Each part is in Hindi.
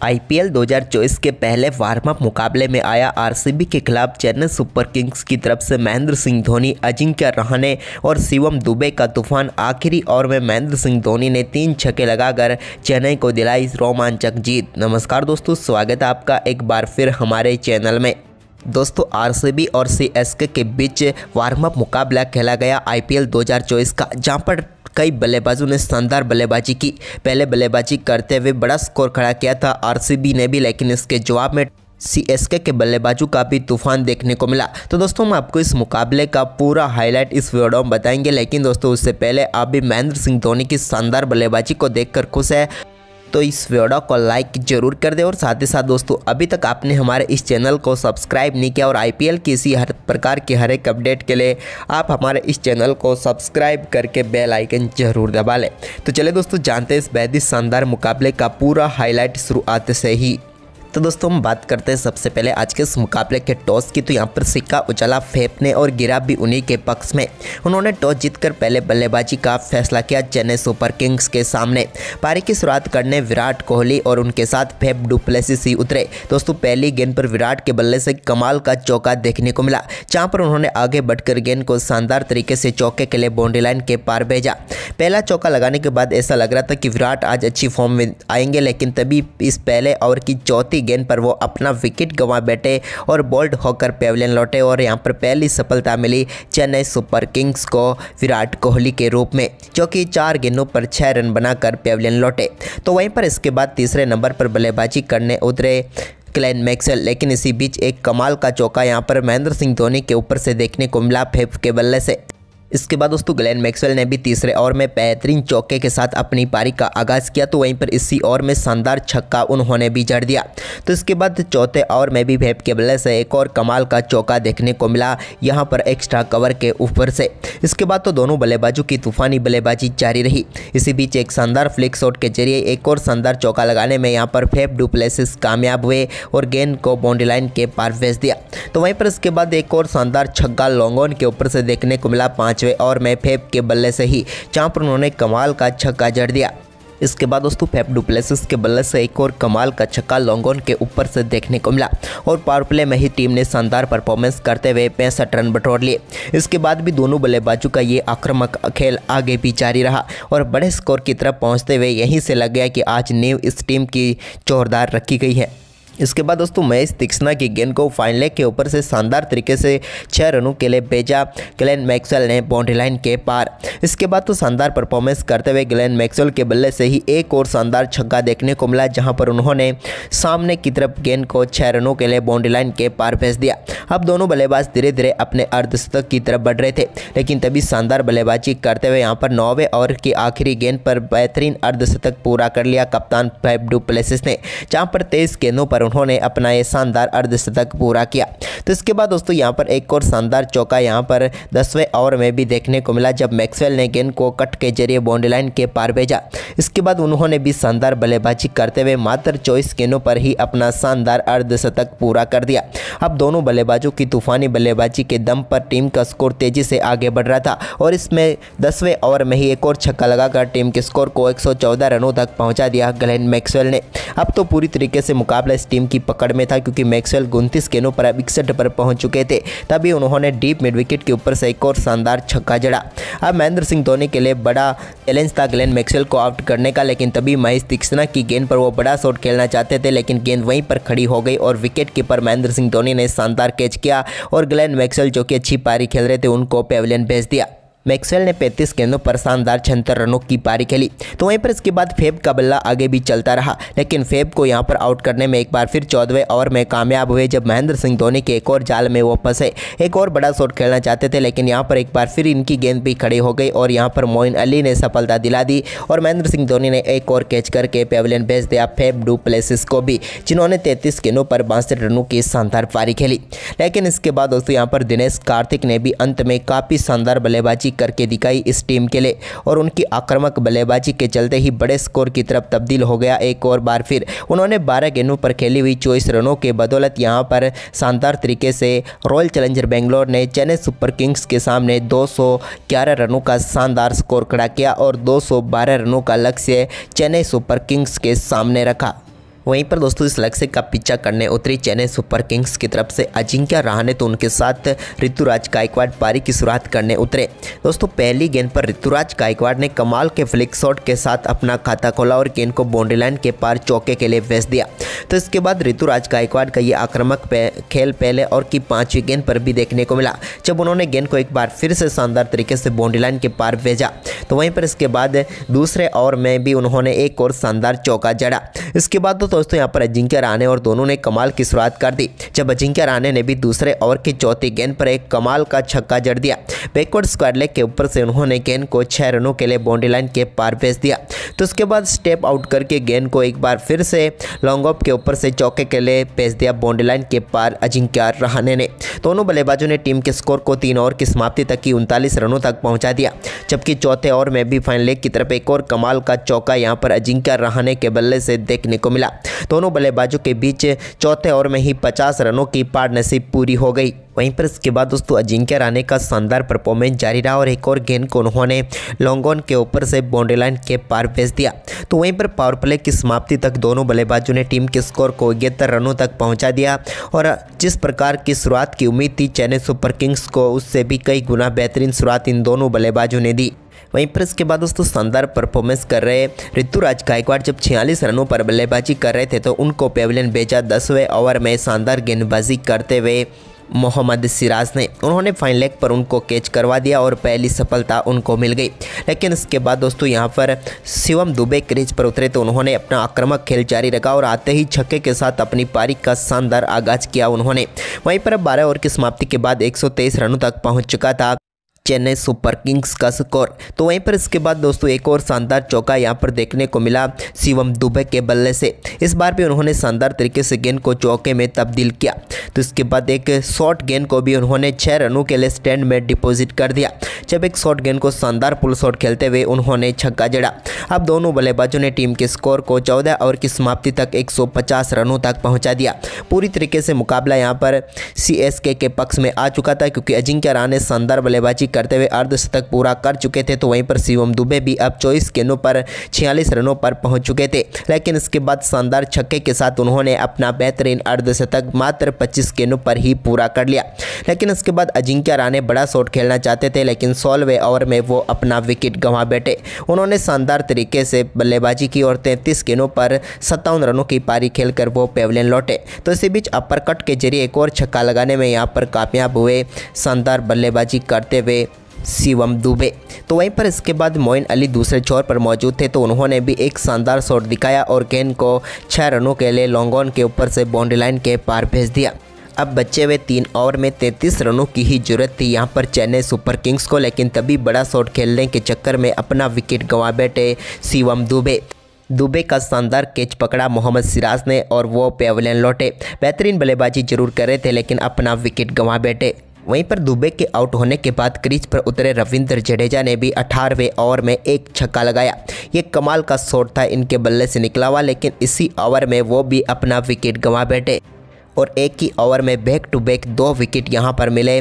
आईपीएल 2024 के पहले वार्म अप मुकाबले में आया आरसीबी के खिलाफ चेन्नई सुपर किंग्स की तरफ से महेंद्र सिंह धोनी, अजिंक्य रहाणे और शिवम दुबे का तूफान। आखिरी ओवर में महेंद्र सिंह धोनी ने 3 छक्के लगाकर चेन्नई को दिलाई रोमांचक जीत। नमस्कार दोस्तों, स्वागत है आपका एक बार फिर हमारे चैनल में। दोस्तों, आरसीबी और सीएसके के बीच वार्म अप मुकाबला खेला गया आईपीएल 2024 का, जहां पर कई बल्लेबाजों ने शानदार बल्लेबाजी की। पहले बल्लेबाजी करते हुए बड़ा स्कोर खड़ा किया था आरसीबी ने भी, लेकिन इसके जवाब में सीएसके के बल्लेबाजों का भी तूफान देखने को मिला। तो दोस्तों, हम आपको इस मुकाबले का पूरा हाईलाइट इस वीडियो में बताएंगे, लेकिन दोस्तों उससे पहले आप भी महेंद्र सिंह धोनी की शानदार बल्लेबाजी को देखकर खुश है तो इस वीडियो को लाइक जरूर कर दे। और साथ ही साथ दोस्तों, अभी तक आपने हमारे इस चैनल को सब्सक्राइब नहीं किया और आईपीएल की इसी हर प्रकार के हर एक अपडेट के लिए आप हमारे इस चैनल को सब्सक्राइब करके बेल आइकन जरूर दबा लें। तो चलिए दोस्तों, जानते हैं इस बेहद ही शानदार मुकाबले का पूरा हाईलाइट शुरुआत से ही। तो दोस्तों, हम बात करते हैं सबसे पहले आज के इस मुकाबले के टॉस की। तो यहाँ पर सिक्का उछला फेफ ने और गिरा भी उन्हीं के पक्ष में। उन्होंने टॉस जीतकर पहले बल्लेबाजी का फैसला किया चेन्नई सुपर किंग्स के सामने। पारी की शुरुआत करने विराट कोहली और उनके साथ फेफ डु प्लेसिस ही उतरे। दोस्तों, पहली गेंद पर विराट के बल्ले से कमाल का चौका देखने को मिला, जहाँ पर उन्होंने आगे बढ़कर गेंद को शानदार तरीके से चौके के लिए बाउंड्री लाइन के पार भेजा। पहला चौका लगाने के बाद ऐसा लग रहा था कि विराट आज अच्छी फॉर्म में आएंगे, लेकिन तभी इस पहले ओवर की चौथी गेंद पर वो अपना विकेट गंवा बैठे और बोल्ड होकर पेविलियन लौटे और यहां पर पहली सफलता मिली चेन्नई सुपर किंग्स को विराट कोहली के रूप में, जो कि 4 गेंदों पर 6 रन बनाकर पेविलियन लौटे। तो वहीं पर इसके बाद तीसरे नंबर पर बल्लेबाजी करने उतरे ग्लेन मैक्सवेल, लेकिन इसी बीच एक कमाल का चौका यहां पर महेंद्र सिंह धोनी के ऊपर से देखने को मिला फेफ के बल्ले से। इसके बाद दोस्तों, ग्लेन मैक्सवेल ने भी तीसरे ओवर में बेहतरीन चौके के साथ अपनी पारी का आगाज़ किया। तो वहीं पर इसी ओवर में शानदार छक्का उन्होंने भी जड़ दिया। तो इसके बाद चौथे ओवर में भी फेफ के बल्ले से एक और कमाल का चौका देखने को मिला, यहां पर एक्स्ट्रा कवर के ऊपर से। इसके बाद तो दोनों बल्लेबाजों की तूफानी बल्लेबाजी जारी रही। इसी बीच एक शानदार फ्लिक शॉट के जरिए एक और शानदार चौका लगाने में यहाँ पर फेफ डु प्लेसिस कामयाब हुए और गेंद को बाउंड्री लाइन के पार भेज दिया। तो वहीं पर इसके बाद एक और शानदार छक्का लॉन्ग ऑन के ऊपर से देखने को मिला 5वें ओवर में फेफ के बल्ले से ही, जहां पर उन्होंने कमाल का छक्का जड़ दिया। इसके बाद दोस्तों, फेफ डु प्लेसिस के बल्ले से एक और कमाल का छक्का लॉन्ग ऑन के ऊपर से देखने को मिला और पावर प्ले में ही टीम ने शानदार परफॉर्मेंस करते हुए 65 रन बटोर लिए। इसके बाद भी दोनों बल्लेबाजों का ये आक्रामक खेल आगे भी जारी रहा और बड़े स्कोर की तरफ पहुंचते हुए यहीं से लग गया कि आज नींव इस टीम की जोरदार रखी गई है। इसके बाद दोस्तों, महेश तीक्ष्णा की गेंद को फाइन लेग के ऊपर से शानदार तरीके से 6 रनों के लिए भेजा ग्लेन मैक्सवेल ने बाउंड्री लाइन के पार। इसके बाद तो शानदार परफॉर्मेंस करते हुए ग्लेन मैक्सवेल के बल्ले से ही एक और शानदार छक्का देखने को मिला, जहां पर उन्होंने सामने की तरफ गेंद को 6 रनों के लिए बाउंड्री लाइन के पार भेज दिया। अब दोनों बल्लेबाज धीरे धीरे अपने अर्धशतक की तरफ बढ़ रहे थे, लेकिन तभी शानदार बल्लेबाजी करते हुए यहाँ पर 9वें ओवर की आखिरी गेंद पर बेहतरीन अर्धशतक पूरा कर लिया कप्तान फेफ डु प्लेसिस ने, जहां पर 23 गेंदों पर उन्होंने अपना ये शानदार अर्धशतक पूरा किया। तो इसके बाद दोस्तों, यहाँ पर एक और शानदार चौका यहाँ पर 10वें ओवर में भी देखने को मिला, जब मैक्सवेल ने गेंद को कट के जरिए बाउंड्री लाइन के पार भेजा। इसके बाद उन्होंने भी शानदार बल्लेबाजी करते हुए मात्र 24 गेंदों पर ही अपना शानदार अर्धशतक पूरा कर दिया। अब दोनों बल्लेबाजों की तूफानी बल्लेबाजी के दम पर टीम का स्कोर तेजी से आगे बढ़ रहा था और इसमें 10वें ओवर में ही एक और छक्का लगाकर टीम के स्कोर को 114 रनों तक पहुंचा दिया ग्लेन मैक्सवेल ने। अब तो पूरी तरीके से मुकाबला इस टीम की पकड़ में था, क्योंकि मैक्सवेल 29 गेंदों पर 61 पर पहुंच चुके थे। तभी उन्होंने डीप मिड विकेट के ऊपर से एक और शानदार छक्का जड़ा। अब महेंद्र सिंह धोनी के लिए बड़ा चैलेंज था ग्लेन मैक्सवेल को आउट करने का, लेकिन तभी महेश तीक्ष्णा की गेंद पर वो बड़ा शॉट खेलना चाहते थे, लेकिन गेंद वहीं पर खड़ी हो गई और विकेट कीपर महेंद्र सिंह धोनी ने शानदार कैच किया और ग्लेन मैक्सवेल, जो कि अच्छी पारी खेल रहे थे, उनको पेविलियन भेज दिया। मैक्सवेल ने 35 गेंदों पर शानदार 76 रनों की पारी खेली। तो वहीं पर इसके बाद फेफ का बल्ला आगे भी चलता रहा, लेकिन फेफ को यहां पर आउट करने में एक बार फिर 14वें ओवर में कामयाब हुए, जब महेंद्र सिंह धोनी के एक और जाल में वो फंसे। एक और बड़ा शॉट खेलना चाहते थे, लेकिन यहां पर एक बार फिर इनकी गेंद भी खड़ी हो गई और यहां पर मोइन अली ने सफलता दिला दी और महेंद्र सिंह धोनी ने एक और कैच करके पेविलियन भेज दिया फेफ डु प्लेसिस को भी, जिन्होंने 33 गेंदों पर 62 रनों की शानदार पारी खेली। लेकिन इसके बाद दोस्तों, यहाँ पर दिनेश कार्तिक ने भी अंत में काफ़ी शानदार बल्लेबाजी करके दिखाई इस टीम के लिए और उनकी आक्रामक बल्लेबाजी के चलते ही बड़े स्कोर की तरफ तब्दील हो गया। एक और बार फिर उन्होंने 12 गेंदों पर खेली हुई 24 रनों के बदौलत यहां पर शानदार तरीके से रॉयल चैलेंजर बेंगलोर ने चेन्नई सुपर किंग्स के सामने 211 रनों का शानदार स्कोर खड़ा किया और 212 रनों का लक्ष्य चेन्नई सुपर किंग्स के सामने रखा। वहीं पर दोस्तों इस लक्ष्य का पीछा करने उतरी चेन्नई सुपर किंग्स की तरफ से अजिंक्य रहाणे तो उनके साथ ऋतुराज गायकवाड़ पारी की शुरुआत करने उतरे। दोस्तों पहली गेंद पर ऋतुराज गायकवाड़ ने कमाल के फ्लिक शॉट के साथ अपना खाता खोला और गेंद को बाउंड्री लाइन के पार चौके के लिए भेज दिया। तो इसके बाद ऋतुराज गायकवाड़ का ये आक्रामक खेल पहले और की 5वीं गेंद पर भी देखने को मिला, जब उन्होंने गेंद को एक बार फिर से शानदार तरीके से बाउंड्री लाइन के पार भेजा। तो वहीं पर इसके बाद दूसरे ओवर में भी उन्होंने एक और शानदार चौका जड़ा। इसके बाद तो दोस्तों यहाँ पर अजिंक्य रहाणे और दोनों ने कमाल की शुरुआत कर दी, जब अजिंक्य रहाणे ने भी दूसरे ओवर की चौथी गेंद पर एक कमाल का छक्का जड़ दिया। बैकवर्ड स्क्वायर लेग के ऊपर से उन्होंने गेंद को 6 रनों के लिए बाउंड्री लाइन के पार भेज दिया। तो उसके बाद स्टेप आउट करके गेंद को एक बार फिर से लॉन्ग ऑफ के ऊपर से चौके के लिए भेज दिया बाउंड्री लाइन के पार अजिंक्य रहाणे ने। दोनों बल्लेबाजों ने टीम के स्कोर को 3 ओवर की समाप्ति तक की 39 रनों तक पहुंचा दिया, जबकि चौथे ओवर में भी फाइनल लेग की तरफ एक और कमाल का चौका यहां पर अजिंक्य रहाणे के बल्ले से देखने को मिला। दोनों बल्लेबाजों के बीच चौथे ओवर में ही 50 रनों की पार्टनरशिप पूरी हो गई। वहीं पर इसके बाद दोस्तों अजिंक्य रहाणे का शानदार परफॉर्मेंस जारी रहा और एक और गेंद को उन्होंने लॉन्ग ऑन के ऊपर से बाउंड्री लाइन के पार भेज दिया। तो वहीं पर पावर प्ले की समाप्ति तक दोनों बल्लेबाजों ने टीम के स्कोर को 71 रनों तक पहुंचा दिया और जिस प्रकार की शुरुआत की उम्मीद थी चेन्नई सुपर किंग्स को, उससे भी कई गुना बेहतरीन शुरुआत इन दोनों बल्लेबाजों ने दी। वहीं पर इसके बाद दोस्तों शानदार परफॉर्मेंस कर रहे ऋतुराज गायकवाड़ जब 46 रनों पर बल्लेबाजी कर रहे थे तो उनको पेविलियन भेजा। 10वें ओवर में शानदार गेंदबाजी करते हुए मोहम्मद सिराज ने उन्होंने फाइनल लेग पर उनको कैच करवा दिया और पहली सफलता उनको मिल गई। लेकिन इसके बाद दोस्तों यहां पर शिवम दुबे क्रीज पर उतरे तो उन्होंने अपना आक्रामक खेल जारी रखा और आते ही छक्के के साथ अपनी पारी का शानदार आगाज किया उन्होंने। वहीं पर 12 ओवर की समाप्ति के बाद 123 रनों तक पहुंच चुका था चेन्नई सुपर किंग्स का स्कोर। तो वहीं पर इसके बाद दोस्तों एक और शानदार चौका यहां पर देखने को मिला शिवम दुबे के बल्ले से। इस बार भी उन्होंने शानदार तरीके से गेंद को चौके में तब्दील किया। तो इसके बाद एक शॉर्ट गेंद को भी उन्होंने 6 रनों के लिए स्टैंड में डिपॉजिट कर दिया, जब एक शॉर्ट गेंद को शानदार पुल शॉट खेलते हुए उन्होंने छक्का जड़ा। अब दोनों बल्लेबाजों ने टीम के स्कोर को 14 ओवर की समाप्ति तक 150 रनों तक पहुंचा दिया। पूरी तरीके से मुकाबला यहां पर सीएसके के पक्ष में आ चुका था, क्योंकि अजिंक्य रहाणे शानदार बल्लेबाजी करते हुए अर्धशतक पूरा कर चुके थे। तो वहीं पर शिवम दुबे भी अब 24 गेंदों पर 46 रनों पर पहुंच चुके थे। लेकिन इसके बाद शानदार छक्के के साथ उन्होंने अपना बेहतरीन अर्धशतक मात्र 25 गेंदों पर ही पूरा कर लिया। लेकिन इसके बाद अजिंक्य रहाणे बड़ा शॉट खेलना चाहते थे, लेकिन 16वें ओवर में वो अपना विकेट गंवा बैठे। उन्होंने शानदार तरीके से बल्लेबाजी की और 33 गेंदों पर 57 रनों की पारी खेलकर वो पेविलियन लौटे। तो इसी बीच अपर कट के जरिए एक और छक्का लगाने में यहाँ पर कामयाब हुए शानदार बल्लेबाजी करते हुए शिवम दुबे। तो वहीं पर इसके बाद मोइन अली दूसरे छोर पर मौजूद थे, तो उन्होंने भी एक शानदार शॉट दिखाया और गेंद को 6 रनों के लिए लॉन्ग ऑन के ऊपर से बाउंड्री लाइन के पार भेज दिया। अब बचे हुए 3 ओवर में 33 रनों की ही जरूरत थी यहाँ पर चेन्नई सुपर किंग्स को, लेकिन तभी बड़ा शॉट खेलने के चक्कर में अपना विकेट गंवा बैठे शिवम दुबे का शानदार कैच पकड़ा मोहम्मद सिराज ने और वो पेविलियन लौटे। बेहतरीन बल्लेबाजी जरूर कर रहे थे, लेकिन अपना विकेट गंवा बैठे। वहीं पर दुबे के आउट होने के बाद क्रीज पर उतरे रविंद्र जडेजा ने भी 18वें ओवर में एक छक्का लगाया। ये कमाल का शॉट था, इनके बल्ले से निकला हुआ, लेकिन इसी ओवर में वो भी अपना विकेट गंवा बैठे और एक ही ओवर में बैक टू बैक 2 विकेट यहां पर मिले।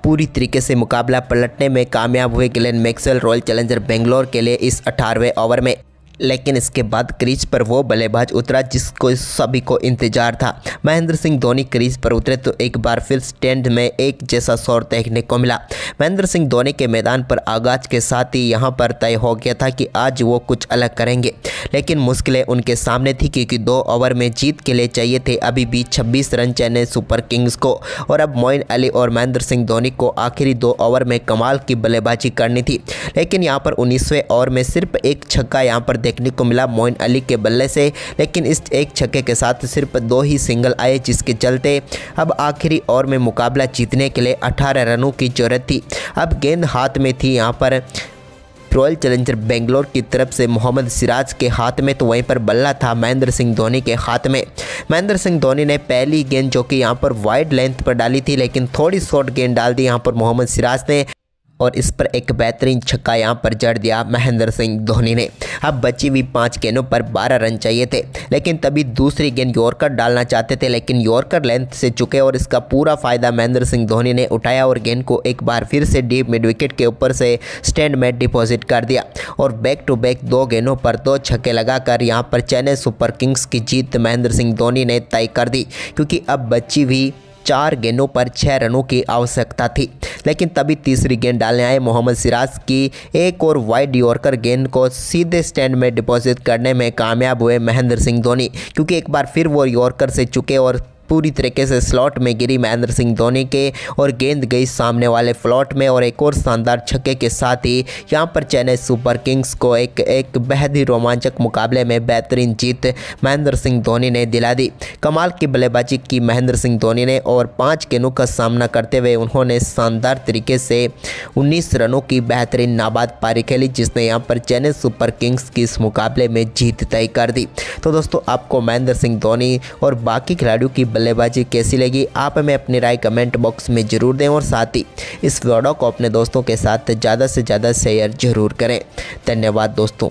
पूरी तरीके से मुकाबला पलटने में कामयाब हुए Glenn Maxwell royal challenger Bangalore के लिए इस 18वें ओवर में। लेकिन इसके बाद क्रीज पर वो बल्लेबाज उतरा जिसको सभी को इंतजार था। महेंद्र सिंह धोनी क्रीज पर उतरे तो एक बार फिर स्टैंड में एक जैसा शॉट देखने को मिला। महेंद्र सिंह धोनी के मैदान पर आगाज के साथ ही यहां पर तय हो गया था कि आज वो कुछ अलग करेंगे, लेकिन मुश्किलें उनके सामने थी, क्योंकि 2 ओवर में जीत के लिए चाहिए थे अभी भी 26 रन चेन्नई सुपर किंग्स को। और अब मोइन अली और महेंद्र सिंह धोनी को आखिरी 2 ओवर में कमाल की बल्लेबाजी करनी थी। लेकिन यहाँ पर 19वें ओवर में सिर्फ एक छक्का यहाँ पर देखने को मिला मोइन अली के बल्ले से, लेकिन इस एक छक्के के साथ सिर्फ 2 ही सिंगल आए, जिसके चलते अब आखिरी ओवर में मुकाबला जीतने के लिए 18 रनों की जरूरत थी। अब गेंद हाथ में थी यहाँ पर रॉयल चैलेंजर बेंगलोर की तरफ से मोहम्मद सिराज के हाथ में, तो वहीं पर बल्ला था महेंद्र सिंह धोनी के हाथ में। महेंद्र सिंह धोनी ने पहली गेंद जो कि यहाँ पर वाइड लेंथ पर डाली थी, लेकिन थोड़ी शॉर्ट गेंद डाल दी यहाँ पर मोहम्मद सिराज ने। और इस पर एक बेहतरीन छक्का यहां पर जड़ दिया महेंद्र सिंह धोनी ने। अब बची हुई 5 गेंदों पर 12 रन चाहिए थे, लेकिन तभी दूसरी गेंद यॉर्कर डालना चाहते थे, लेकिन यॉर्कर लेंथ से चुके और इसका पूरा फायदा महेंद्र सिंह धोनी ने उठाया और गेंद को एक बार फिर से डीप मिड विकेट के ऊपर से स्टैंड में डिपॉजिट कर दिया और बैक टू बैक 2 गेंदों पर 2 छक्के लगाकर यहां पर चेन्नई सुपर किंग्स की जीत महेंद्र सिंह धोनी ने तय कर दी, क्योंकि अब बची हुई 4 गेंदों पर 6 रनों की आवश्यकता थी। लेकिन तभी तीसरी गेंद डालने आए मोहम्मद सिराज की एक और वाइड यॉर्कर गेंद को सीधे स्टैंड में डिपॉजिट करने में कामयाब हुए महेंद्र सिंह धोनी, क्योंकि एक बार फिर वो यॉर्कर से चुके और पूरी तरीके से स्लॉट में गिरी महेंद्र सिंह धोनी के और गेंद गई सामने वाले फ्लॉट में और एक और शानदार छक्के के साथ ही यहां पर चेन्नई सुपर किंग्स को एक बेहद ही रोमांचक मुकाबले में बेहतरीन जीत महेंद्र सिंह धोनी ने दिला दी। कमाल की बल्लेबाजी की महेंद्र सिंह धोनी ने और 5 गेंदों का सामना करते हुए उन्होंने शानदार तरीके से 19 रनों की बेहतरीन नाबाद पारी खेली, जिसने यहां पर चेन्नई सुपर किंग्स की इस मुकाबले में जीत तय कर दी। तो दोस्तों, आपको महेंद्र सिंह धोनी और बाकी खिलाड़ियों की बल्लेबाजी कैसी लगी, आप हमें अपनी राय कमेंट बॉक्स में ज़रूर दें और साथ ही इस वीडियो को अपने दोस्तों के साथ ज़्यादा से ज़्यादा शेयर जरूर करें। धन्यवाद दोस्तों।